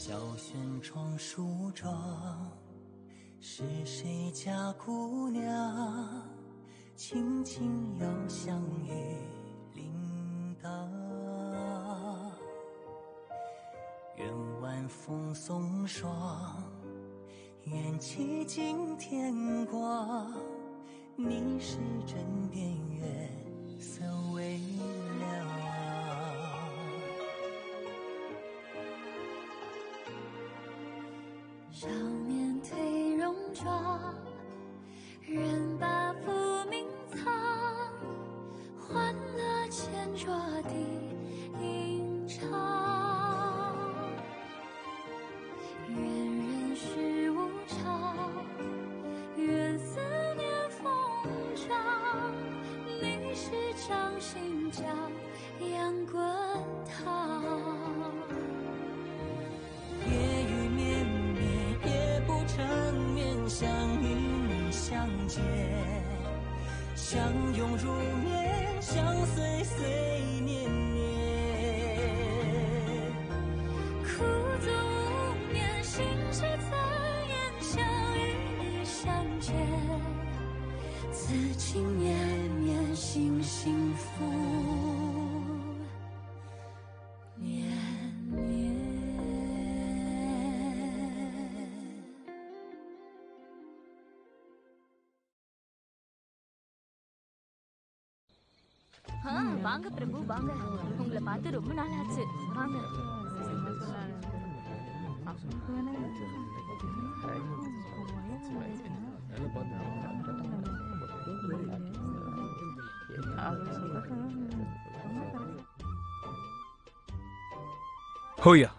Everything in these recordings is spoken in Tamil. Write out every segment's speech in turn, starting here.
小轩窗梳妆，是谁家姑娘？轻轻摇香于铃铛。愿晚风送霜，愿期尽天光。你是枕边月色微凉。少年褪戎装，人把浮名藏，欢乐千桌的吟唱。愿人世无常，愿思念风涨，历史掌心将阳滚烫。夜雨绵绵，夜不成眠，想与你相见，相拥如眠，相随随年年。苦足无眠，心事残烟，想与你相见，此情绵绵，心幸福绵绵。வாங்க பிரபு வாங்க, உங்களை பார்த்து ரொம்ப நாள் ஆச்சு. வாங்க. ஹோயா.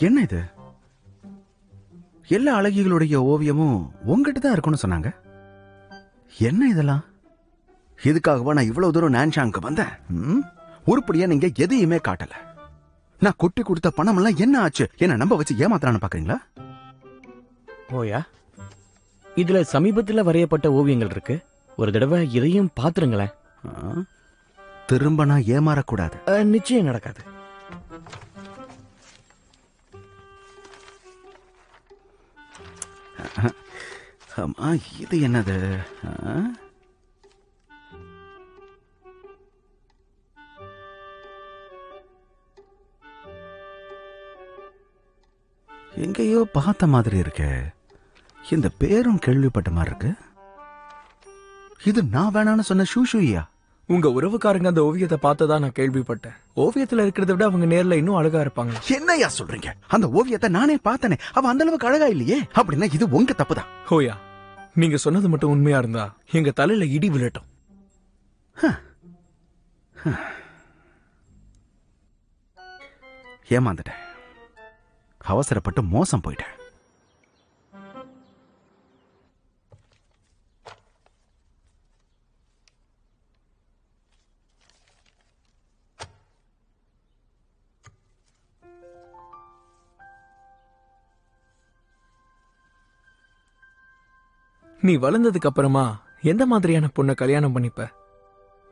என்ன இது? எல்லா அழகிகளுடைய ஓவியமும் உங்ககிட்ட தான் இருக்கும்னு சொன்னாங்க. என்ன இதெல்லாம்? இதுக்காகவா நான் இவ்வளவு தூரம் நான்ஷாங்க்கு வந்தேன்? உருப்படியா நீங்க எதையுமே காட்டல. நான் கொட்டி கொடுத்த பணம் எல்லாம் என்ன ஆச்சு? என்ன நம்ப வச்சு ஏமாத்துறான்னு பாக்குறீங்களா? ஓயா, இதுல சமீபத்துல வரையப்பட்ட ஓவியங்கள் இருக்கு. ஒரு தடவை இதையும் பாத்துருங்களேன். திரும்ப நான் ஏமாறக்கூடாது. நிச்சயம் நடக்காது. ஆமா, இது என்னது? எங்கேயோ பார்த்த மாதிரி இருக்கு. இந்த பேரும் கேள்விப்பட்ட மாதிரி இருக்கு. இது நான் வேணான்னு சொன்ன ஷூஷுயா? உங்க உறவுக்காரங்க அந்த ஓவியத்தை பார்த்ததா நான் கேள்விப்பட்டேன். ஓவியத்துல இருக்கிறத விட அவங்க நேர்ல இன்னும் அழகா இருப்பாங்க. என்னையா சொல்றீங்க? அந்த ஓவியத்தை நானே பார்த்தனே, அவ அந்த அளவுக்கு அழகா இல்லையே. அப்படின்னா இது உங்க தப்புதான். ஹோயா, நீங்க சொன்னது மட்டும் உண்மையா இருந்தா எங்க தலையில இடி விழட்டும். ஏமாந்துட்டேன். அவசரப்பட்டு மோசம் போயிட்டேன். நீ வளர்ந்ததுக்கு அப்புறமா எந்த மாதிரியான பொண்ணை கல்யாணம் பண்ணிப்ப?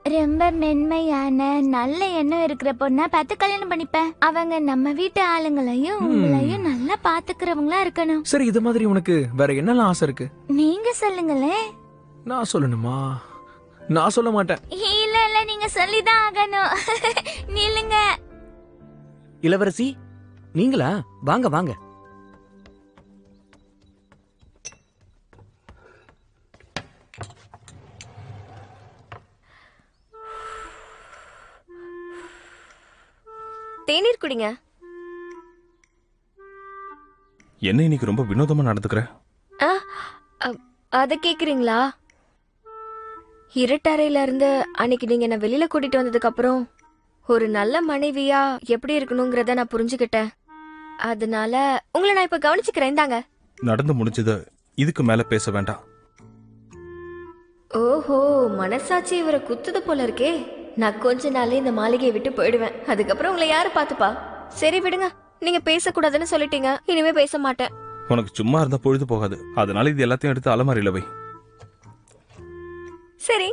ரொம்ப மென்மையான நல்ல எண்ணம் இருக்கிற பொண்ணா பார்த்து கல்யாணம் பண்ணிப்பேன். அவங்க நம்ம வீட்டு ஆளுங்களையும் உங்களையும் நல்லா பாத்துக்கிறவங்களா இருக்கணும். சரி, இது மாதிரி உனக்கு வேற என்னெல்லாம் ஆசை இருக்கு? நீங்க சொல்லுங்களே. நான் சொல்லணுமா? நான் சொல்ல மாட்டேன். இல்ல இல்ல, நீங்க சொல்லிதான் ஆகணும். நில்லுங்க. இளவரசி, நீங்களா? வாங்க வாங்க. தேநீர் குடிங்க. என்ன இன்னைக்கு ரொம்ப வினோதமா நடந்துக்கிற? அத கேக்குறீங்களா? இருட்டறையில இருந்து அன்னைக்கு நீங்க என்ன வெளியில கூட்டிட்டு வந்ததுக்கு அப்புறம் ஒரு நல்ல மனைவியா எப்படி இருக்கணும்ங்கறத நான் புரிஞ்சுக்கிட்டேன். அதனால உங்களை நான் இப்ப கவனிச்சுக்கிறேன். தாங்க. நடந்து முடிஞ்சது இதுக்கு மேல பேச வேண்டாம். ஓஹோ, மனசாட்சி இவரை குத்துது போல இருக்கே. நான் கொஞ்ச நாள்ல இந்த மாளிகையை விட்டு போயிடுவேன். அதுக்கப்புறம் உங்களை யாரு பாத்துப்பா? சரி விடுங்க, நீங்க பேசக்கூடாதுன்னு சொல்லிட்டீங்க, இனிமே பேச மாட்டேன். உனக்கு சும்மா இருந்தா பொழுது போகாது, அதனால இது எல்லாத்தையும் எடுத்து அலமாரியில வை. சரி.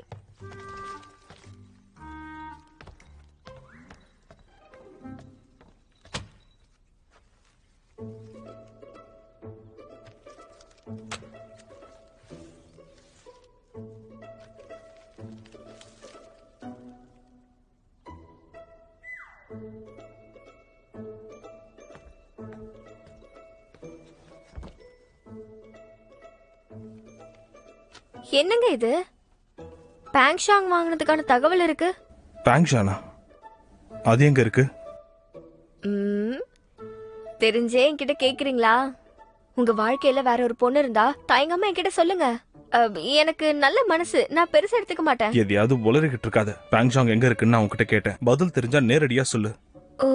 என்னங்க இது? பேங்ஷாங் வாங்கினதுக்கான தகவல் இருக்கு. பேங்ஷானா? அது எங்க இருக்கு? தெரிஞ்சே என்கிட்ட கேக்குறீங்களா? உங்க வாழ்க்கையில வேற ஒரு பொண்ணு இருந்தா தயங்காம என்கிட்ட சொல்லுங்க. எனக்கு நல்ல மனசு, நான் பெருசா எடுத்துக்க மாட்டேன். எதையாவது உளறிக்கிட்டு இருக்காத. பேங்ஷாங் எங்க இருக்குன்னு நான் உங்ககிட்ட கேட்டேன், பதில் தெரிஞ்சா நேரடியா சொல்லு. ஓ,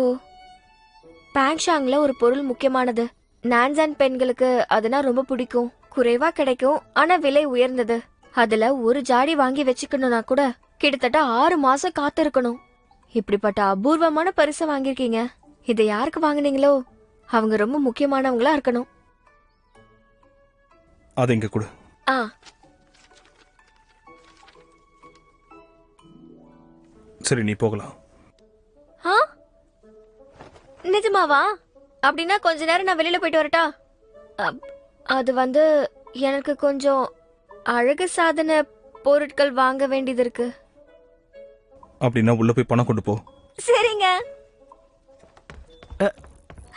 பேங்ஷாங்ல ஒரு பொருள் முக்கியமானது. நான்சான் பெண்களுக்கு அதுனா ரொம்ப பிடிக்கும். குறைவா கிடைக்கும், ஆனா விலை உயர்ந்தது. அதுல ஒரு ஜாடி வாங்கி வச்சுக்கணும்னா கூட கிட்டத்தட்ட 6 மாசம் காத்து இருக்கணும். இப்படிப்பட்ட அபூர்வமான பரிசை வாங்கிருக்கீங்க. இதை யாருக்கு வாங்குனீங்களோ அவங்க ரொம்ப முக்கியமானவங்களா இருக்கணும். அது இங்க கொடு. சரி, நீ போகலாம். நிஜமாவா? அப்படின்னா கொஞ்ச நேரம் நான் வெளியில போயிட்டு வரட்டா? அது வந்து எனக்கு கொஞ்சம் அழகு சாதன பொருட்கள் வாங்க வேண்டியது இருக்கு. அப்படின்னா உள்ள போய் பணம் கொண்டு போ. சரிங்க.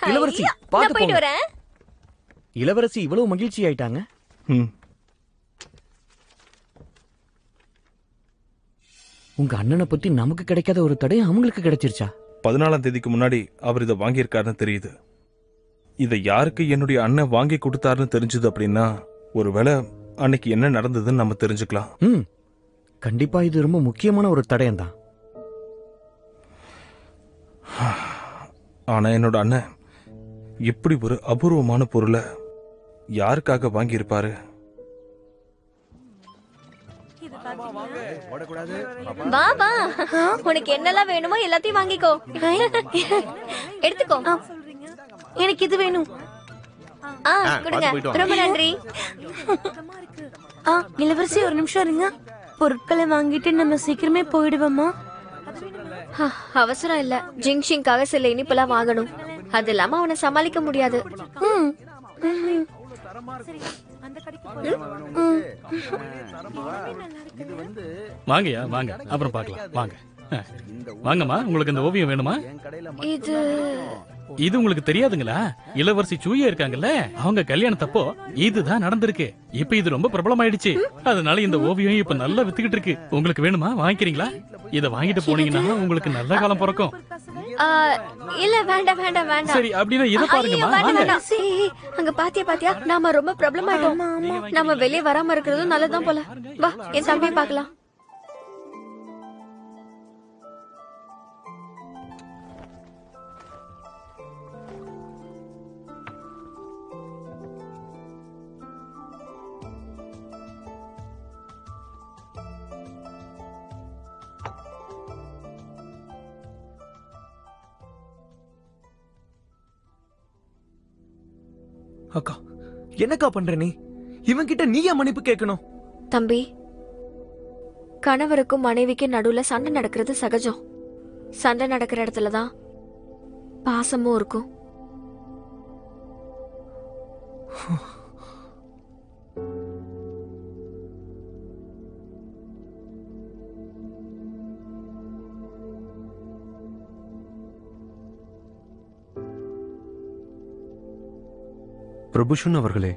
இளவரசி நான் பாத்து போயிட்டு போங்க. வரேன். இளவரசி இவ்வளவு மகிழ்ச்சி ஆயிட்டாங்க. உங்க அண்ணனை பத்தி நமக்கு கிடைக்காத ஒரு தடை அவங்களுக்கு கிடைச்சிருச்சா? 14ஆம் தேதிக்கு முன்னாடி அவர் இதை வாங்கியிருக்காருன்னு தெரியுது. இதை யாருக்கு என்னுடைய அண்ணன் வாங்கி கொடுத்தாருன்னு தெரிஞ்சது அப்படின்னா ஒருவேளை அன்னைக்கு என்ன நடந்ததுன்னு நம்ம தெரிஞ்சுக்கலாம். கண்டிப்பா இது ரொம்ப முக்கியமான ஒரு தடயம் தான். ஆனா என்னோட அண்ணன் இப்படி ஒரு அபூர்வமான பொருளை யாருக்காக வாங்கியிருப்பாரு? வா வா, உனக்கு என்னெல்லாம் வேணுமோ எல்லாத்தையும் வாங்கிக்கோ. எடுத்துக்கோ. எனக்கு இது வேணும். கொடுங்க. ரொம்ப நன்றி. இளவரசி ஒரு நிமிஷம் இருங்க. பொருட்களை வாங்கிட்டு நம்ம சீக்கிரமே போயிடுவோமா? அவசரம் இல்ல, ஜிங்ஷிங்காக சில இனிப்பெல்லாம் வாங்கணும். அது இல்லாம அவனை சமாளிக்க முடியாது. வாங்கயா வாங்க, அப்புறம் பார்க்கலாம். வாங்க வாங்கம்மா, உங்களுக்கு இந்த ஓவியம் வேணுமா? இது உங்களுக்கு தெரியாதுங்களா? இளவரசி சூயா இருக்காங்கல்ல, அவங்க கல்யாணத்தப்போ இதுதான் நடந்திருக்கு. இப்ப இது ரொம்ப பிரபலமாயிடுச்சு. அதனால இந்த ஓவியம் இப்ப நல்லா வித்துக்கிட்டு இருக்கு. உங்களுக்கு வேணுமா? வாங்கிக்கிறீங்களா? இத வாங்கிட்டு போனீங்கன்னா உங்களுக்கு நல்ல காலம் பிறக்கும். இல்ல வேண்டாம் வேண்டாம் வேண்டாம். சரி, அப்படின்னா இத பாருங்கம்மா. அங்க பாத்தியா நாம ரொம்ப பிரபலம் ஆயிட்டோம். நம்ம வெளியே வராம இருக்கிறதும் நல்லதான் போல. வா, என் தம்பியை பார்க்கலாம். அக்கா, என்னக்கா பண்ற நீ? இவன் கிட்ட நீயே மன்னிப்பு கேட்கணும். தம்பி, கணவருக்கும் மனைவிக்கும் நடுவுல சண்டை நடக்கிறது சகஜம். சண்டை நடக்கிற இடத்துலதான் பாசமும் இருக்கும். பிரபுஷன் அவர்களே,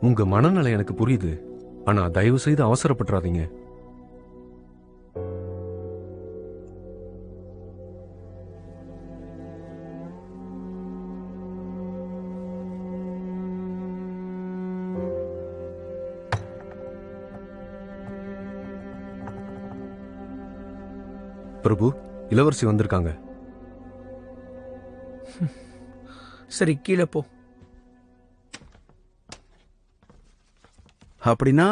உங்க மனநிலை எனக்கு புரியுது. ஆனா தயவு செய்து அவசரப்பட்டுறாதீங்க. பிரபு, இளவரசி வந்திருக்காங்க. சரி, கீழே போ. அப்படின்னா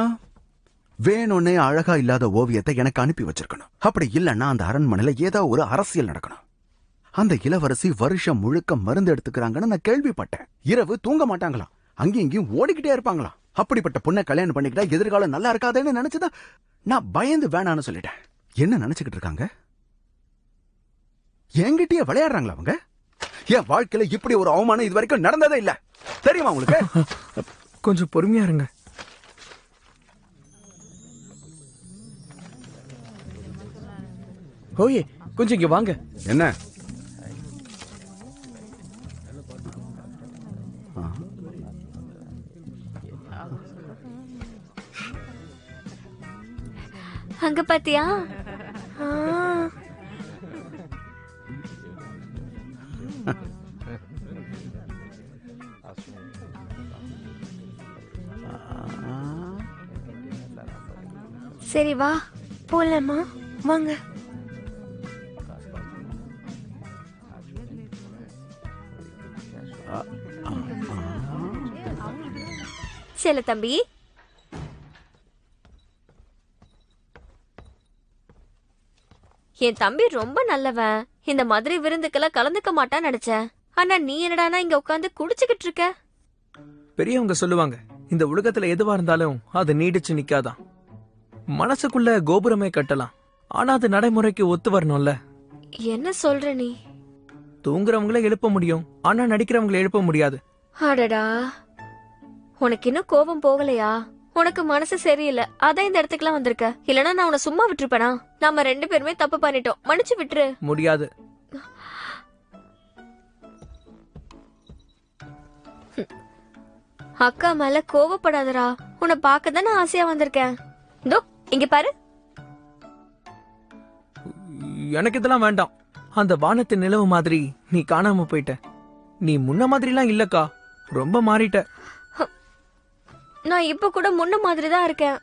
வேணும்னே அழகா இல்லாத ஓவியத்தை எனக்கு அனுப்பி வச்சிருக்கணும். அப்படி இல்லைன்னா அந்த அரண்மனையில ஏதோ ஒரு அரசியல் நடக்கணும். அந்த இளவரசி வருஷம் முழுக்க மருந்து எடுத்துக்கிறாங்கன்னு நான் கேள்விப்பட்டேன். இரவு தூங்க மாட்டாங்களாம், அங்கேயும் இங்கேயும் ஓடிக்கிட்டே இருப்பாங்களாம். அப்படிப்பட்ட பொண்ணை கல்யாணம் பண்ணிக்கிட்டா எதிர்காலம் நல்லா இருக்காதுன்னு நினைச்சுதான் நான் பயந்து வேணான்னு சொல்லிட்டேன். என்ன நினைச்சுக்கிட்டு இருக்காங்க? என்கிட்டயே விளையாடுறாங்களா அவங்க? என் வாழ்க்கையில இப்படி ஒரு அவமானம் இது வரைக்கும் நடந்ததே இல்ல, தெரியுமா உங்களுக்கு? கொஞ்சம் பொறுமையா இருங்க. ஓயே, கொஞ்சம் இங்க வாங்க. என்ன? அங்க பாத்தியா? சரி வா போலாமா? வாங்க. செல்ல தம்பி, என் தம்பி ரொம்ப நல்லவன். இந்த மாதிரி விருந்துக்கெல்லாம் கலந்துக்க மாட்டான்னு நினைச்சேன். ஆனா நீ என்னடானா இங்க உட்காந்து குடிச்சுக்கிட்டு இருக்க. பெரியவங்க சொல்லுவாங்க, இந்த உலகத்துல எதுவா இருந்தாலும் அது நீடிச்சு நிக்காதான். மனசுக்குள்ள கோபுரமே கட்டலாம், ஆனா அது நடைமுறைக்கு ஒத்து வரணும்ல. என்ன சொல்ற நீ? தூங்குறவங்கள எழுப்ப முடியும், ஆனா நடிக்கிறவங்களை எழுப்ப முடியாது. அடடா, உனக்கு இன்னும் கோபம் போகலையா? உனக்கு மனசு சரியில்லை, அதான் இந்த இடத்துக்குலாம் வந்திருக்க. இல்லனா நான் உன்னை சும்மா விட்டுருப்பேனா? நாம 2 பேருமே தப்பு பண்ணிட்டோம், மன்னிச்சு விட்டுரு. முடியாது. அக்கா மேல கோவப்படாதடா. உன்னை பார்க்க தானே ஆசையா வந்திருக்கேன். இதோ இங்க பாரு. எனக்கு இதெல்லாம் வேண்டாம். அந்த வானத்து நிலவு மாதிரி நீ காணாம போயிட்ட. நீ முன்ன மாதிரிலாம் இல்லக்கா, ரொம்ப மாறிட்ட. நான் இப்ப கூட முன்ன மாதிரி தான் இருக்கேன்.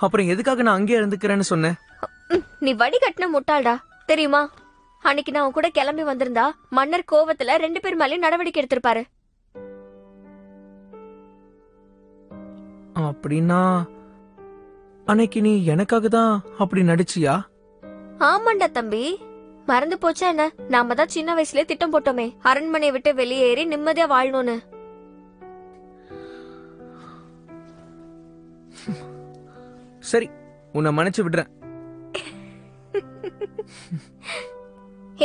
அப்புறம் எதுக்காக நான் அங்கே இருந்துக்கிறேன்னு சொன்னேன்? நீ வடிகட்டின முட்டாள்டா, தெரியுமா? அன்னைக்கு நான் உன் கூட கிளம்பி வந்திருந்தா மன்னர் கோவத்துல 2 பேர் மேலயும் நடவடிக்கை எடுத்திருப்பாரு. அப்படின்னா அன்னைக்கு நீ எனக்காக தான் அப்படி நடிச்சியா? ஆமாண்டா தம்பி, மறந்து போச்சா என்ன? நாம தான் சின்ன வயசுலயே திட்டம் போட்டோமே, அரண்மனையை விட்டு வெளியேறி நிம்மதியா வாழணும்னு. சரி, உன்னை மன்னிச்சு விடுறேன்.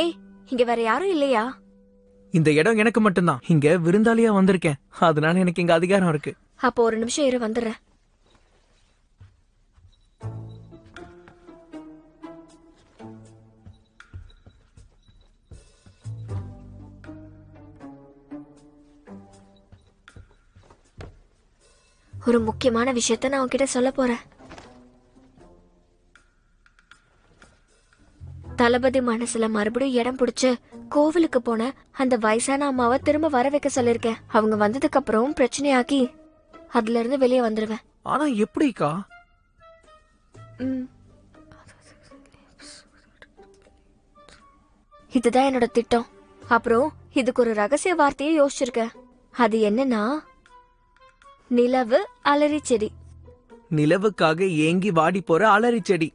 ஏய், இங்க வேற யாரும் இல்லையா? இந்த இடம் எனக்கு மட்டும்தான். இங்க விருந்தாளியா வந்திருக்கேன், அதனால எனக்கு இங்க அதிகாரம் இருக்கு. அப்போ ஒரு நிமிஷம் இரு, வந்துடுறேன். ஒரு முக்கியமான விஷயத்த நான் உன்கிட்ட சொல்ல போறேன். தளபதி மனசுல மறுபடியும் இடம் பிடிச்சு கோவிலுக்கு போன அந்த வயசான அம்மாவை திரும்ப வர வைக்க சொல்லிருக்கேன். அவங்க வந்ததுக்கு அப்புறம் பிரச்சனையாக்கி அதுல இருந்து வெளியே வந்துருவேன். ஆனா எப்படிக்கா? இதுதான் என்னோட திட்டம். அப்புறம் இதுக்கு ஒரு ரகசிய வார்த்தையை யோசிச்சிருக்கேன். அது என்னன்னா, நிலவு அலரி செடி. நிலவுக்காக ஏங்கி வாடி போற அலரி செடி.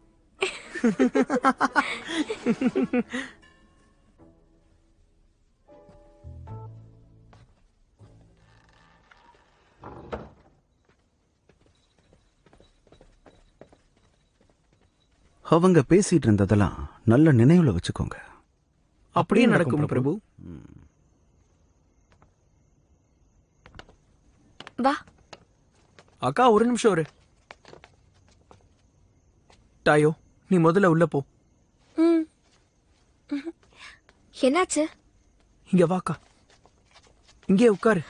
அவங்க பேசிட்டு இருந்ததெல்லாம் நல்ல நினைவுல வச்சுக்கோங்க. அப்படியே நடக்கும் பிரபு. வா அக்கா, ஒரு நிமிஷம் இரு. டாயோ, நீ முதல்ல உள்ள போ. என்னாச்சு? இங்க வாக்கா, இங்கே உட்காரு.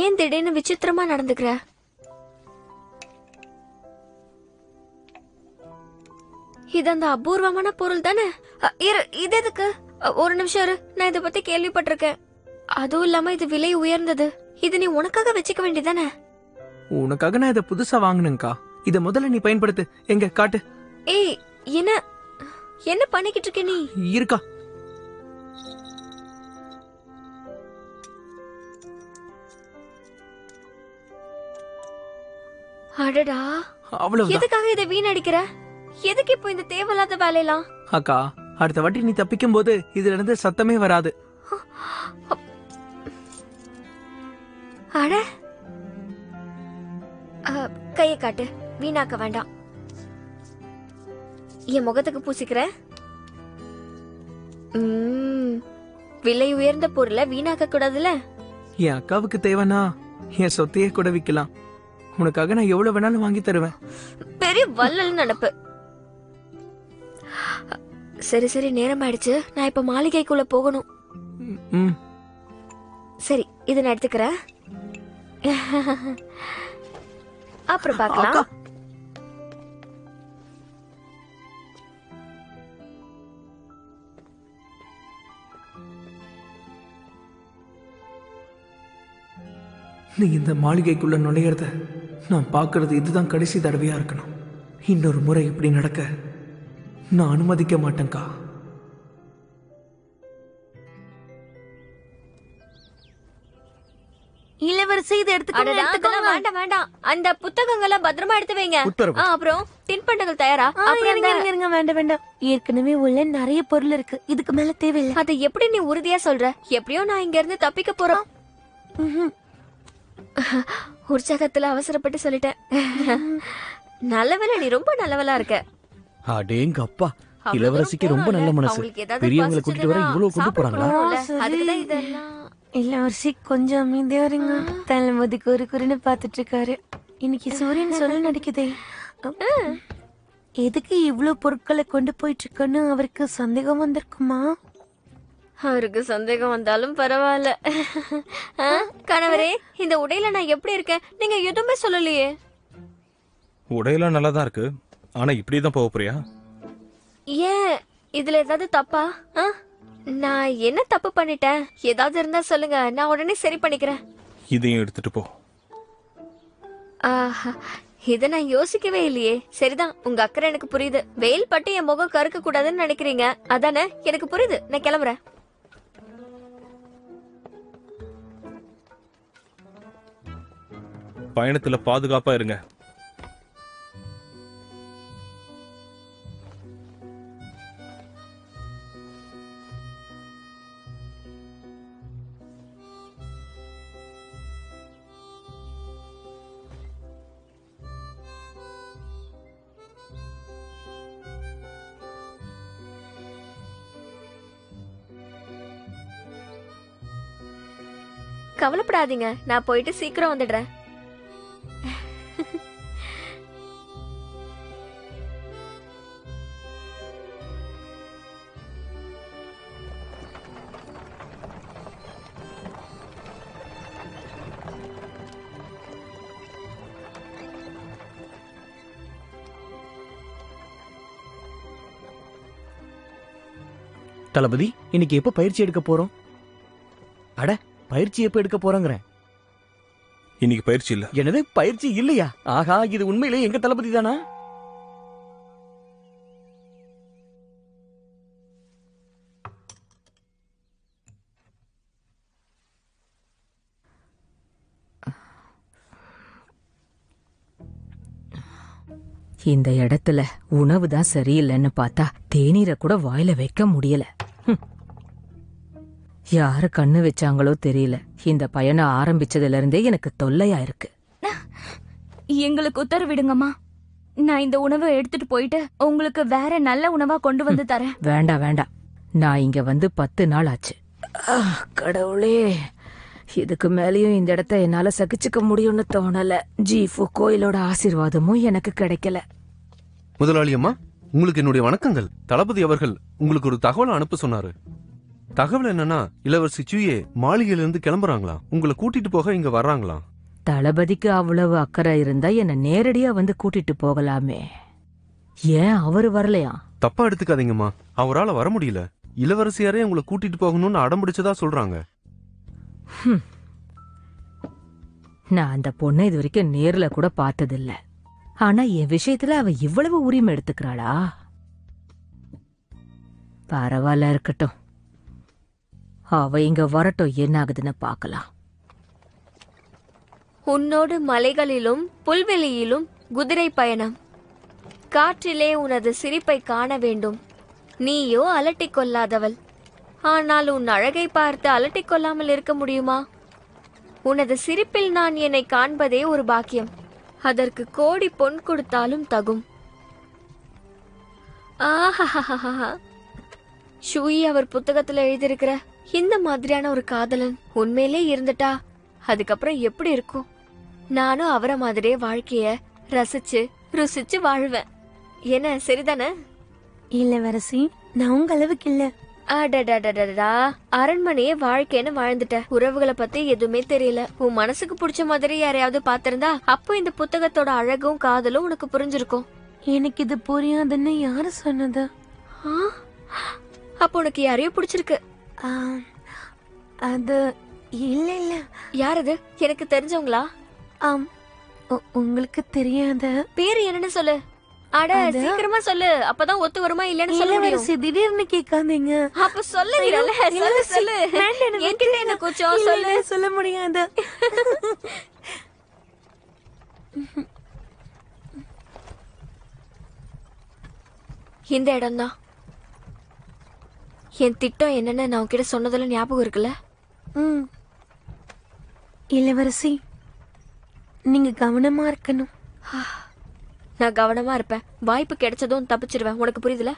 ஏன் திடீர்னு விசித்திரமா நடந்துக்கிற? இது அந்த அபூர்வமான பொருள் தானே? இது எதுக்கு? ஒரு நிமிஷம் இரு, நான் இதை பத்தி கேள்விப்பட்டிருக்கேன். அதுவும் இல்லாம இது விலை உயர்ந்தது. இது நீ உனக்காக வச்சுக்க வேண்டியதானே? உனக்காக நான் இதை புதுசா வாங்கினேன்க்கா. இத முதல்ல நீ பயன்படுத்து. எங்க காட்டு. ஏய், என்ன என்ன பண்ணிக்கிட்டு இருக்க நீ? இருக்கா? அடடா, அவ்வளவுதான். எதுக்காக இதை வீணடிக்கிற? எதுக்கு இப்போ இந்த தேவையில்லாத வேலையெல்லாம்? அக்கா, அடுத்த வாட்டி நீ தப்பிக்கும் போது இதுல இருந்து சத்தமே வராது. அட, கையை காட்டு, வீணாக்க வேண்டாம். என் முகத்துக்கு பூசிக்கிறேன். விலை உயர்ந்த பொருளை வீணாக்க கூடாதுல. என் அக்காவுக்கு தேவைன்னா என் சொத்தையே கூட விக்கலாம். உனக்காக நான் எவ்வளவு வேணாலும் வாங்கி தருவேன். பெரிய வள்ளல் நினப்பு. சரி சரி, நேரம் ஆயிடுச்சு. நான் இப்ப மாளிகைக்குள்ள போகணும். சரி, இதை நான் எடுத்துக்கிறேன். அப்புறம் பார்க்கலாம். நீ இந்த மாளிகைக்குள்ள நுழையிறத நான் பார்க்கறது இதுதான் கடைசி தடவையா இருக்கணும். இன்னொரு முறை இப்படி நடக்க நான் அனுமதிக்க மாட்டேன்க்கா. இளவரசி இதை எடுத்துக்கோங்க. வேண்டாம் வேண்டாம், அந்த புத்தகங்களை பத்திரமா எடுத்து வைங்க. அப்புறம் தின்பண்டங்கள் தயாரா? இருங்க, வேண்டாம் வேண்டாம். ஏற்கனவே உள்ள நிறைய பொருள் இருக்கு, இதுக்கு மேல தேவையில்லை. அதை எப்படி நீ உறுதியா சொல்ற? எப்படியோ நான் இங்க இருந்து தப்பிக்க போறோம். உற்சாகத்துல அவசரப்பட்டு சொல்லிட்டேன். நல்லவள, நீ ரொம்ப நல்லவளா இருக்க. அடேங்கப்பா, இளவரசிக்கு ரொம்ப நல்ல மனசு. பெரியவங்களை கூட்டிட்டு வர இவ்வளவு கொண்டு போறாங்களா? அதுக்குதான் இதெல்லாம். இளவரசி கொஞ்சம் அமைதியா இருங்க. தளபதி குறின்னு பாத்துட்டு இருக்காரு. இன்னைக்கு சூரியன் சொல்ல நடிக்குதே. எதுக்கு இவ்வளவு பொருட்களை கொண்டு போயிட்டு இருக்கன்னு அவருக்கு சந்தேகம் வந்திருக்குமா? அவருக்கு சந்தேகம் வந்தாலும் பரவாயில்ல. கணவரே, இந்த உடையில நான் எப்படி இருக்கேன்? நீங்க எதுவுமே சொல்லலையே. உடையெல்லாம் நல்லா தான் இருக்கு. ஆனா இப்படிதான் போக போறியா? ஏன், இதுல ஏதாவது தப்பா? நான் என்ன தப்பு பண்ணிட்டேன்? ஏதாவது இருந்தா சொல்லுங்க, நான் உடனே சரி பண்ணிக்கிறேன். இதையும் எடுத்துட்டு போ. இத நான் யோசிக்கவே இல்லையே. சரிதான், உங்க அக்கறை எனக்கு புரியுது. வெயில் பட்டு என் முகம் கருக்க கூடாதுன்னு நினைக்கிறீங்க, அதானே? எனக்கு புரியுது. நான் கிளம்புறேன். பயணத்துல பாதுகாப்பா இருங்க. கவலைப்படாதீங்க, நான் போயிட்டு சீக்கிரம் வந்துடுறேன். தளபதி, இன்னைக்கு எப்ப பயிற்சி எடுக்க போறோம்? அட, பயிற்சி எப்ப எடுக்க போறோங்கிறேன். இன்னைக்கு பயிற்சி இல்ல. எனது பயிற்சி இல்லையா? ஆகா, இது உண்மையிலே எங்க தளபதி தானா? இந்த இடத்துல உணவு தான் சரியில்லைன்னு பார்த்தா தேநீரை கூட வாயில வைக்க முடியல. யாரு கண்ணு வச்சாங்களோ தெரியல. இந்த பயணம் ஆரம்பிச்சதுல இருந்தே எனக்கு தொல்லையா இருக்கு. எங்களுக்கு உத்தரவிடுங்கம்மா. நான் இந்த உணவை எடுத்துட்டு போயிட்டு உங்களுக்கு வேற நல்ல உணவா கொண்டு வந்து தரேன். வேண்டாம் வேண்டாம், நான் இங்க வந்து 10 நாள் ஆச்சு. கடவுளே, இதுக்கு மேலேயும் இந்த இடத்த என்னால சகிச்சுக்க முடியும்னு தோணல. ஜீஃபு கோயிலோட ஆசீர்வாதமும் எனக்கு கிடைக்கல. முதலாளி அம்மா, உங்களுக்கு என்னுடைய வணக்கங்கள். தளபதி அவர்கள் உங்களுக்கு ஒரு தகவல் அனுப்ப சொன்னாரு. தகவல் என்னன்னா, இளவரசி சூயே மாளிகையிலிருந்து கிளம்புறாங்களா, உங்களை கூட்டிட்டு போக இங்க வர்றாங்களாம். தளபதிக்கு அவ்வளவு அக்கறை இருந்தா என்ன நேரடியா வந்து கூட்டிட்டு போகலாமே. ஏன் அவரு வரலையா? தப்பா எடுத்துக்காதீங்கம்மா, அவரால் வர முடியல. இளவரசியாரே உங்களை கூட்டிட்டு போகணும்னு அடம்பிடிச்சதா சொல்றாங்க. நான் அந்த பொண்ணை இது வரைக்கும் நேர்ல கூட பார்த்ததில்ல. ஆனா என் விஷயத்துல அவ இவ்வளவு உரிமை எடுத்துக்கிறாளா? பரவாயில்ல, இருக்கட்டும். அவ இங்க வரட்டும், என்ன ஆகுதுன்னு பாக்கலாம். உன்னோடு மலைகளிலும் புல்வெளியிலும் குதிரை பயணம். காற்றிலே உனது சிரிப்பை காண வேண்டும். நீயோ அலட்டிக் கொள்ளாதவள். ஆனால் உன் அழகை பார்த்து அலட்டிக் கொள்ளாமல் இருக்க முடியுமா? உனது சிரிப்பில் நான் என்னை காண்பதே ஒரு பாக்கியம். அதற்கு கோடி பொன் கொடுத்தாலும் தகும். ஆஹா, ஷூயி அவர் புத்தகத்துல எழுதியிருக்கிற இந்த மாதிரியான ஒரு காதலன் உண்மையிலே இருந்துட்டா அதுக்கப்புறம் எப்படி இருக்கும்? நானும் அவரை மாதிரியே வாழ்க்கைய ரசிச்சு ருசிச்சு வாழ்வேன். என்ன சரிதானே? இளவரசி, நான் உங்க அளவுக்கு இல்ல. அடடடடடா, அரண்மனையே வாழ்க்கைன்னு வாழ்ந்துட்ட. உறவுகளை பத்தி எதுவுமே தெரியல. உன் மனசுக்கு பிடிச்ச மாதிரி யாரையாவது பாத்திருந்தா அப்போ இந்த புத்தகத்தோட அழகும் காதலும் உனக்கு புரிஞ்சிருக்கும். எனக்கு இது புரியாதுன்னு யாரு சொன்னது? அப்போ உனக்கு யாரையும் பிடிச்சிருக்கு? அது இல்ல இல்ல. யாரது? எனக்கு தெரிஞ்சவங்களா? உங்களுக்கு தெரியாத பேரு என்னன்னு சொல்லு. அட சீக்கிரமா சொல்லு, அப்பதான் ஒத்து வருமா இல்லன்னு சொல்ல முடியும். திடீர்னு கேட்காதீங்க. அப்ப சொல்லுங்கறல, சொல்லு. என்கிட்ட என்ன கூச்சம்? சொல்லு. சொல்ல முடியாது. இந்த இடம்தான். என் திட்டம் என்னன்னு நான் உன்கிட்ட சொன்னதெல்லாம் ஞாபகம் இருக்குல்ல? இளவரசி, நீங்க கவனமா இருக்கணும். நான் கவனமா இருப்பேன். வாய்ப்பு கிடைச்சதும் தப்பிச்சிருவேன். உனக்கு புரியுதுல?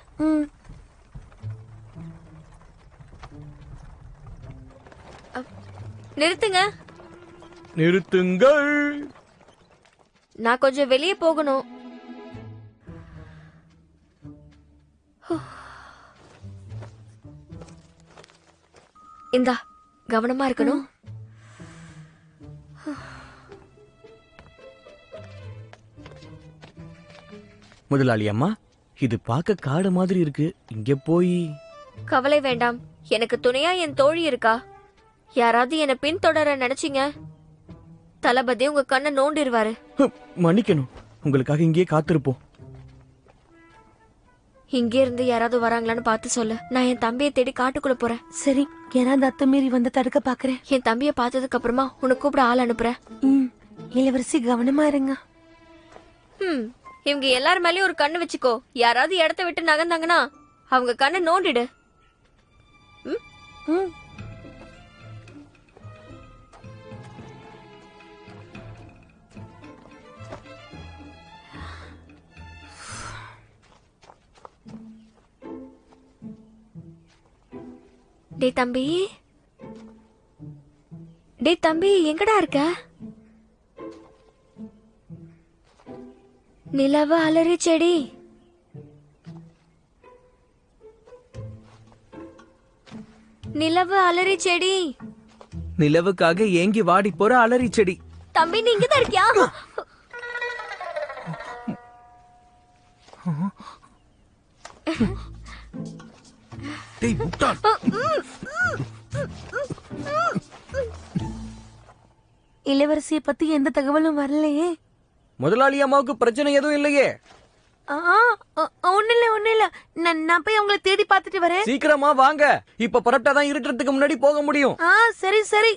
நிறுத்துங்க. நிறுத்துங்கள். நான் கொஞ்சம் வெளியே போகணும். இந்தா, கவனமா இருக்கணும். முதலாளி அம்மா, இது பார்க்க காடு மாதிரி இருக்கு. இங்க போய் கவலை வேண்டாம். எனக்கு துணையா என் தோழி இருக்கா. யாராவது என்ன பின்தொடர நினைச்சீங்க, தளபதி உங்க கண்ணை நோண்டிருவாரு. மன்னிக்கணும், உங்களுக்காக இங்கேயே காத்திருப்போம். இங்கே இருந்து யாராவது வராங்களான்னு பார்த்து சொல்லு. நான் என் தம்பியை தேடி காட்டுக்குள்ள போறேன். சரி, யாராவது அத்துமீறி வந்து தடுக்க பாக்குறேன். என் தம்பியை பார்த்ததுக்கு அப்புறமா உனக்கு கூப்பிட ஆள் அனுப்புறேன். இளவரசி, கவனமா இருங்க. இவங்க எல்லாரும் மேலயும் ஒரு கண்ணு வச்சுக்கோ. யாராவது இடத்த விட்டு நகர்ந்தாங்கன்னா அவங்க கண்ணை நோண்டிடு. டே தம்பி, எங்கடா இருக்க? நிலவு அலறி செடி. நிலவு அலறி செடி. நிலவுக்காக ஏங்கி வாடி போற அலறி செடி. தம்பி, நீ இங்கதான் இருக்கியா? இளவரசிய பத்தி எந்த தகவலும் வரலையே. முதலாளி அம்மாவுக்கு பிரச்சனை எதுவும் இல்லையே? ஒண்ணு இல்ல. நான் போய் அவங்களை தேடி பார்த்துட்டு வரேன். சீக்கிரமா வாங்க. இப்ப புறப்பட்டாதான் இருட்டுறதுக்கு முன்னாடி போக முடியும். சரி சரி.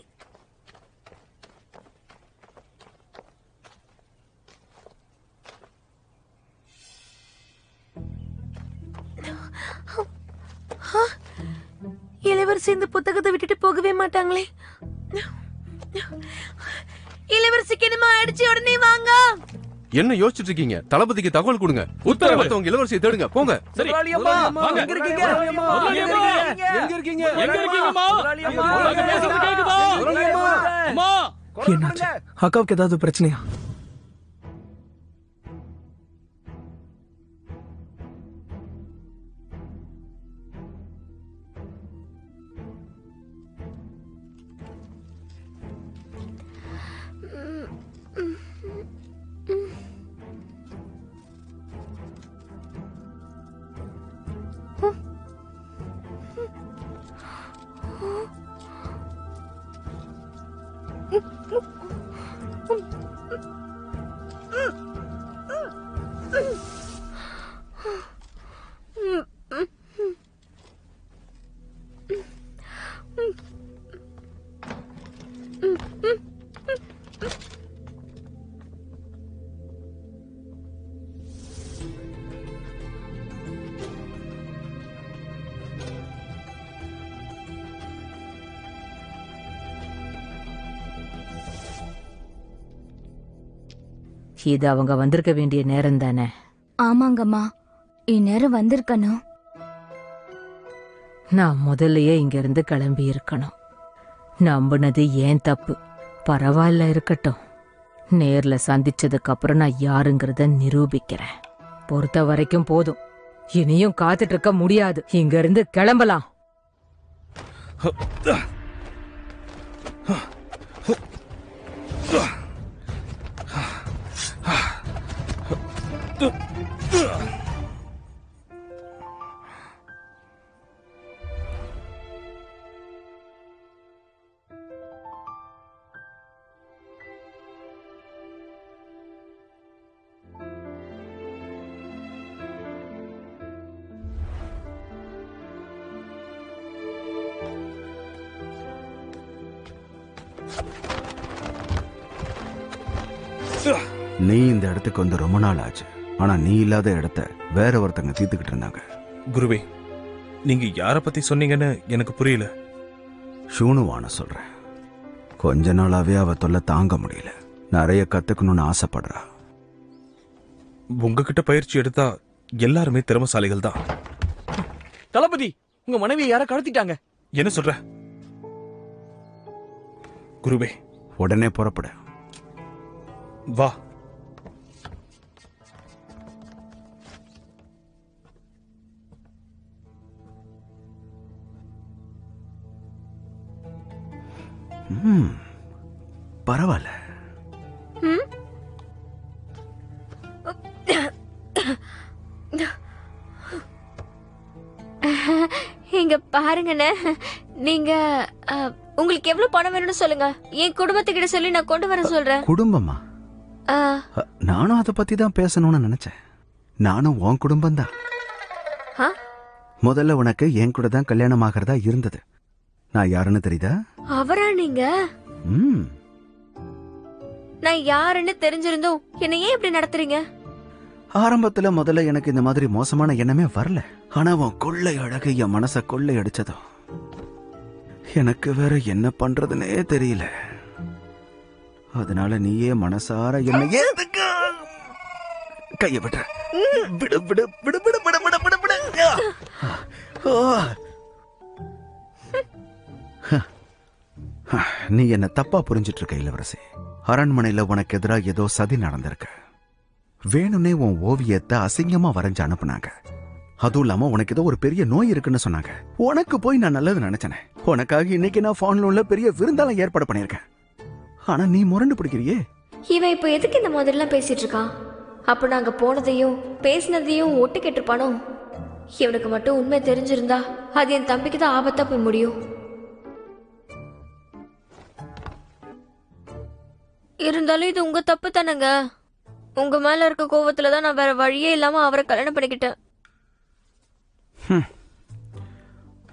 இளவரசி இந்த புத்தகத்தை விட்டுட்டு போகவே மாட்டாங்களே. இளவரசிக்கு என்னமா ஆயிடுச்சு? உடனே வாங்க. என்ன யோசிச்சுட்டு இருக்கீங்க? தளபதிக்கு தகவல் கொடுங்க. உத்தரவு. உங்க இளவரசியை தேடுங்க. போங்க. சரி. எங்க இருக்கீங்க? எங்க இருக்கீங்க? என்னாச்சு? அக்காவுக்கு ஏதாவது பிரச்சனையா? இது அவங்க வந்திருக்க வேண்டிய நேரம் தானே? ஆமாங்கம்மா, இந்நேரம் வந்திருக்கணும். நான் முதல்லயே இங்க இருந்து கிளம்பி இருக்கணும். நம்பினது ஏன் தப்பு. பரவாயில்ல, இருக்கட்டும். நேர்ல சந்திச்சதுக்கு அப்புறம் நான் யாருங்கிறத நிரூபிக்கிறேன். பொறுத்த வரைக்கும் போதும். இனியும் காத்துட்டு இருக்க முடியாது. இங்க இருந்து கிளம்பலாம். நீ இந்த இடத்துக்கு வந்து ரொம்ப நாள் ஆச்சு. ஆனா நீ இல்லாத இடத்த வேற ஒருத்தங்க தீர்த்துக்கிட்டு இருந்தாங்க. குருவே, நீங்க யார பத்தி சொன்னீங்கன்னு எனக்கு புரியல. ஷூனுவான சொல்றேன். கொஞ்ச நாளாவே அவ தொல்லை தாங்க முடியல. நிறைய கத்துக்கணும்னு ஆசைப்படுறா. உங்ககிட்ட பயிற்சி எடுத்தா எல்லாருமே திறமசாலிகள் தான். தளபதி, உங்க மனைவியை யார கடத்திட்டாங்க. என்ன சொல்ற? குருவே, உடனே புறப்பட. வா. பரவாயில்ல. இங்க பாருங்கண்ணே, நீங்க உங்களுக்கு எவ்வளவு பணம் வேணும்னு சொல்லுங்க. என் குடும்பத்துக்கிட்ட சொல்லி நான் கொண்டு வர சொல்றேன். குடும்பமா? நானும் அதை பத்தி தான் பேசணும்னு நினைச்சேன். நானும் உன் குடும்பம் தான். முதல்ல உனக்கு என் கூட தான் கல்யாணம் ஆகிறதா இருந்தது. நான் யாருன்னு தெரியுதா? அவரா நீங்க? நான் யாருன்னு தெரிஞ்சிருந்தும் என்ன ஏன் இப்படி நடத்துறீங்க? ஆரம்பத்துல முதல்ல எனக்கு இந்த மாதிரி மோசமான எண்ணமே வரல. ஆனா உன் கொள்ளை அழகு என் மனச கொள்ளை அடிச்சதும் எனக்கு வேற என்ன பண்றதுன்னே தெரியல. அதனால நீயே மனசார என்ன கைய விட்டு விடு விடு விடு விடு விடு விடு விடு விடு. நீ என்ன தப்பா புரிஞ்சிட்டு இருக்க இளவரசி. அரண்மனையில உனக்கு எதிராக ஏதோ சதி நடந்திருக்கு. வேணும்னே உன் ஓவியத்தை அசிங்கமா வரைஞ்சு அனுப்புனாங்க. அதுவும் இல்லாம உனக்கு ஏதோ ஒரு பெரிய நோய் இருக்குன்னு சொன்னாங்க. உனக்கு போய் நான் நல்லது நினைச்சேனே. உனக்காக இன்னைக்கு நான் ஃபான்ல பெரிய விருந்தாலம் ஏற்பாடு பண்ணிருக்கேன். ஆனா நீ முரண்டு பிடிக்கிறியே. இவன் இப்ப எதுக்கு இந்த மாதிரி எல்லாம் பேசிட்டு இருக்கான்? அப்ப நாங்க போனதையும் பேசினதையும் ஒட்டு கேட்டிருப்பானோ? இவனுக்கு மட்டும் உண்மை தெரிஞ்சிருந்தா அது என் தம்பிக்கு தான் ஆபத்தா போய் முடியும். இருந்தாலும் இது உங்க தப்பு தானங்க. உங்க மேல இருக்க கோவத்துலதான் நான் வேற வழியே இல்லாம அவரை கல்யாணம் பண்ணிக்கிட்டேன்.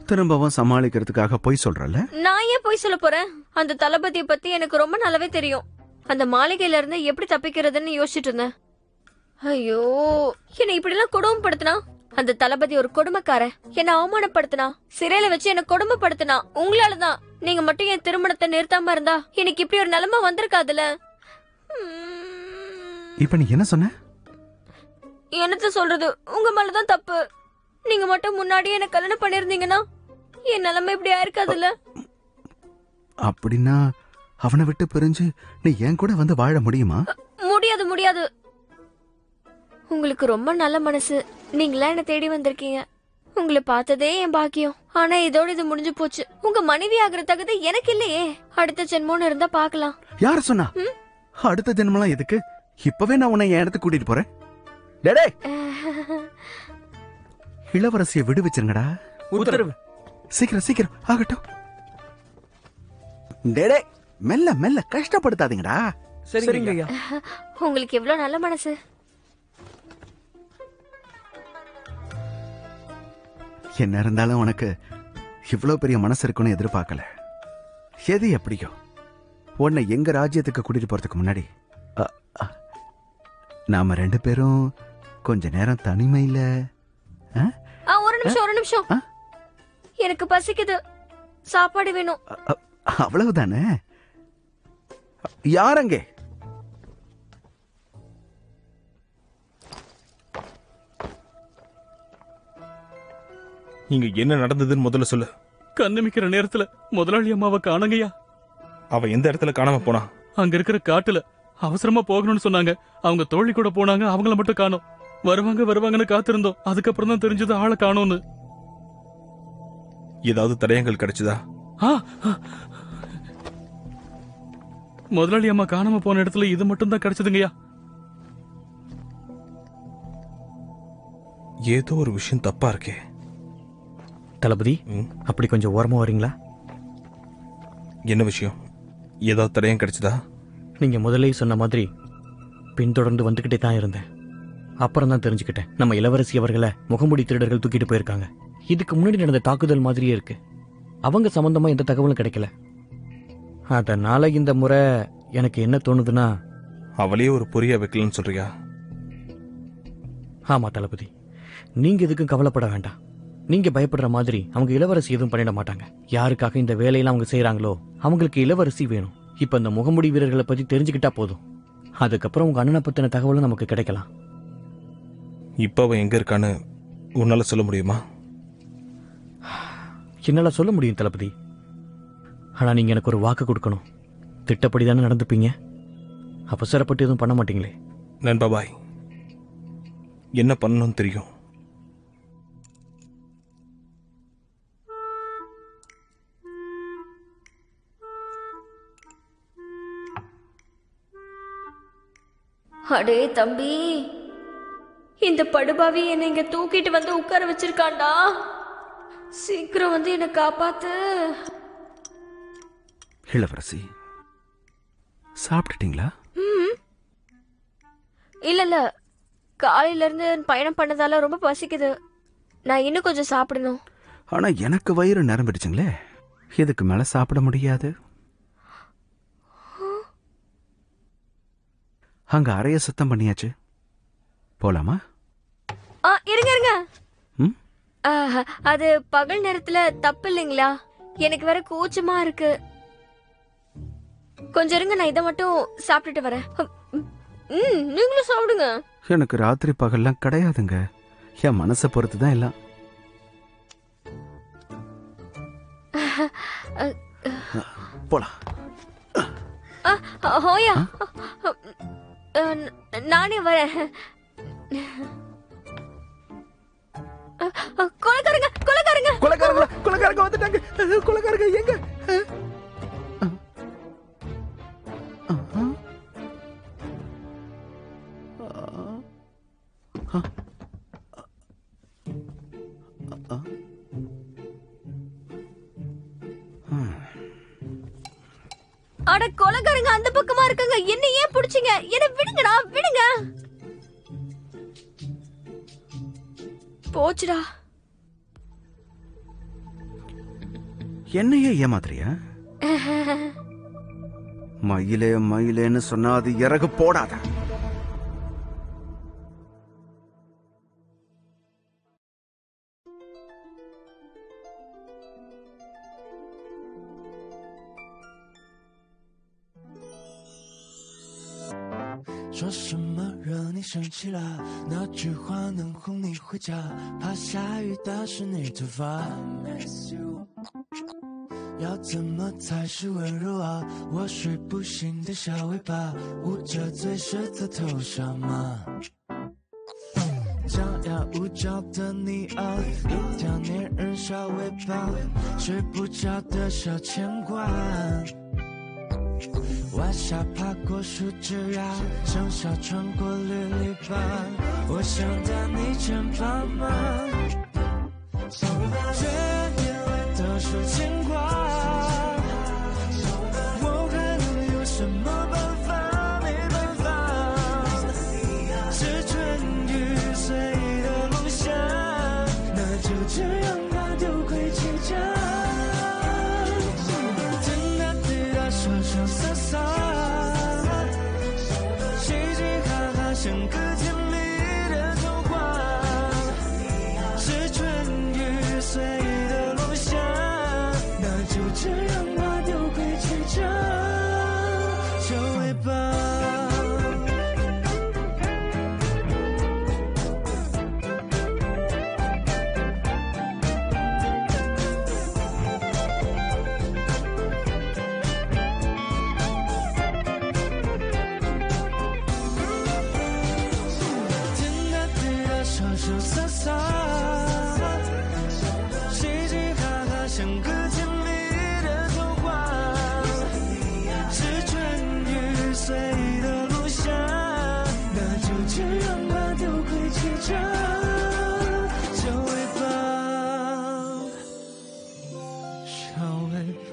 திரும்பவும் சமாளிக்கிறதுக்காக போய் சொல்றல. நான் ஏன் போய் சொல்ல போறேன்? அந்த தளபதியை பத்தி எனக்கு ரொம்ப நல்லாவே தெரியும். அந்த மாளிகையில இருந்து எப்படி தப்பிக்கிறதுன்னு யோசிச்சுட்டு இருந்தேன். ஐயோ, என்ன இப்படி எல்லாம் கொடுமைப்படுத்தினா. அந்த தளபதி ஒரு கொடுமைக்காரன். என்ன அவமானப்படுத்தினா, சிறையில வச்சு என்ன கொடுமைப்படுத்தினா. உங்களாலதான். நீங்க மட்டும் என் திருமணத்தை நிறுத்தாம இருந்தா எனக்கு இப்படி ஒரு நிலைமை வந்திருக்காதுல. இப்ப நீ என்ன சொன்ன? என்னத்த சொல்றது, உங்க மேலதான் தப்பு. நீங்க மட்டும் முன்னாடியே என்ன கல்யாணம் பண்ணிருந்தீங்கன்னா என் நிலைமை இப்படி ஆயிருக்காதுல்ல. அப்படின்னா அவனை விட்டு பிரிஞ்சு நீ என் கூட வந்து வாழ முடியுமா? முடியாது முடியாது. உங்களுக்கு ரொம்ப நல்ல மனசு. நீங்களா என்ன தேடி வந்திருக்கீங்க. உங்களை பார்த்ததே என் பாக்கியம். ஆனா இதோட இது முடிஞ்சு போச்சு. உங்க மனைவி ஆகிற தகுதி எனக்கு இல்லையே. அடுத்த ஜென்மோன்னு இருந்தா பாக்கலாம். யார சொன்னா? அடுத்த ஜென்மலாம் எதுக்கு? இப்பவே நான் உன்னை என் இடத்துக்கு கூட்டிட்டு போறேன். டேடே, இளவரசியை விடுவிச்சிருங்கடா. உத்தரவு. சீக்கிரம் சீக்கிரம் ஆகட்டும். டேடே, மெல்ல மெல்ல கஷ்டப்படுத்தாதீங்கடா. சரிங்க ஐயா. உங்களுக்கு எவ்வளவு நல்ல மனசு. என்ன இருந்தாலும் உனக்கு இவ்வளவு பெரிய மனசு இருக்குன்னு எதிர்பார்க்கல. எது எப்படியோ உன்னை எங்க ராஜ்யத்துக்கு கூட்டிட்டு போறதுக்கு முன்னாடி நாம ரெண்டு பேரும் கொஞ்ச நேரம் தனிமையில. ஒரு நிமிஷம் ஒரு நிமிஷம். எனக்கு பசிக்குது, சாப்பாடு வேணும். அவ்வளவுதானே? யாரங்கே? இங்க என்ன நடந்ததுன்னு முதல்ல சொல்லு. கண்ணுமிக்கிற நேரத்துல முதலாளி அம்மாவை காணுங்கய்யா. அவ எந்த இடத்துல காணாம போனா? அங்க இருக்கிற காட்டுல அவசரமா போகணும்னு சொன்னாங்க. அவங்க தோழி கூட போனாங்க, அவங்கள மட்டும் காணோம். வருவாங்கன்னு காத்திருந்தோம். அதுக்கப்புறம் தான் தெரிஞ்சது ஆளை காணோம்னு. ஏதாவது தடயங்கள் கிடைச்சதா? முதலாளி அம்மா காணாம போன இடத்துல இது மட்டும் தான் கிடைச்சதுங்கய்யா. ஏதோ ஒரு விஷயம் தப்பா இருக்கே. தளபதி, அப்படி கொஞ்சம் ஓரமா வரீங்களா? என்ன விஷயம்? ஏதாவது தடயம் கிடைச்சதா? நீங்க முதல்ல சொன்ன மாதிரி பின்தொடர்ந்து வந்துகிட்டே தான் இருந்தேன். அப்புறம் தான் தெரிஞ்சுக்கிட்டேன், நம்ம இளவரசி அவர்களை முகமூடி திருடர்கள் தூக்கிட்டு போயிருக்காங்க. இதுக்கு முன்னாடி நடந்த தாக்குதல் மாதிரியே இருக்கு. அவங்க சம்பந்தமா எந்த தகவலும் கிடைக்கல. அதனால இந்த முறை எனக்கு என்ன தோணுதுன்னா, அவளையே ஒரு பொறியா வைக்கலன்னு சொல்றியா? ஆமா தளபதி, நீங்க எதுக்கும் கவலைப்பட வேண்டாம். நீங்க பயப்படுற மாதிரி அவங்க இளவரசி எதுவும் பண்ணிட மாட்டாங்க. யாருக்காக இந்த வேலையெல்லாம் அவங்க செய்யறாங்களோ அவங்களுக்கு இளவரசி வேணும். இப்ப இந்த முகமூடி வீரர்களை பத்தி தெரிஞ்சுக்கிட்டா போதும். அதுக்கப்புறம் உங்க அண்ணனை பத்தின தகவலும் நமக்கு கிடைக்கலாம். இப்ப அவன் எங்க இருக்கான்னு உன்னால சொல்ல முடியுமா? என்னால சொல்ல முடியும் தளபதி. ஆனா நீங்க எனக்கு ஒரு வாக்கு கொடுக்கணும். திட்டப்படி தானே நடந்துப்பீங்க. அவசரப்பட்டு எதுவும் பண்ண மாட்டீங்களே? நண்பா பாய், என்ன பண்ணணும்னு தெரியும். அடே தம்பி, இந்த படுபாவி என்னை இங்க தூக்கிட்டு வந்து உட்கார வச்சிருக்காண்டா. சீக்கிரம் வந்து என்னை காப்பாத்து. இளவரசி, சாப்பிட்டுட்டீங்களா? இல்ல, காலையில இருந்து பயணம் பண்ணதால ரொம்ப பசிக்குது. நான் இன்னும் கொஞ்சம் சாப்பிடணும். ஆனா எனக்கு வயிறு நிரம்பிடுச்சுங்களே. இதுக்கு மேல சாப்பிட முடியாது. அங்க அறைய சுத்தம் பண்ணியாச்சு, போலாமா? இருங்க. அது பகல் நேரத்துல தப்பு இல்லைங்களா? எனக்கு வேற கூச்சமா இருக்கு. கொஞ்சம் இருங்க, நான் இதை மட்டும் சாப்பிட்டுட்டு வரேன். நீங்களும் சாப்பிடுங்க. எனக்கு ராத்திரி பகல்லாம் கிடையாதுங்க. என் மனசை பொறுத்து தான் எல்லாம். போலாம். ஹோயா, நானே வரேன். கொலைக்காரங்க வந்துட்டாங்க. கொலைக்காரங்க எங்க? அட, கொலைக்காரங்க அந்த பக்கமா இருக்காங்க. என்ன ஏன் பிடிச்சீங்க? என்ன விடுங்கடா, விடுங்க. போச்சுடா. என்னையே ஏமாத்துறியா? மயிலே மயிலேன்னு சொன்னா அது இறகு போடாத.说什么惹你生气了？哪句话能哄你回家？怕下雨打湿你头发。要怎么才是温柔啊？我睡不醒的小尾巴，捂着嘴舌头头上吗？张牙舞爪的你啊，一条粘人小尾巴，睡不着的小牵挂。晚霞爬过树枝呀，盛夏穿过绿篱笆，我想在你肩膀吗？却眼泪都是牵挂，我还能有什么办法？没办法，是春雨随的落下，那就这样吧，丢盔弃甲。说说洒洒，嘻嘻哈哈，像个甜蜜的童话。是春雨随的落下，那就这样吧，丢盔弃甲，小尾巴。手洒洒，嘻嘻哈哈像个甜蜜的童话，是春雨随的落下，那就这样吧，都会结痂，小尾巴，小尾巴。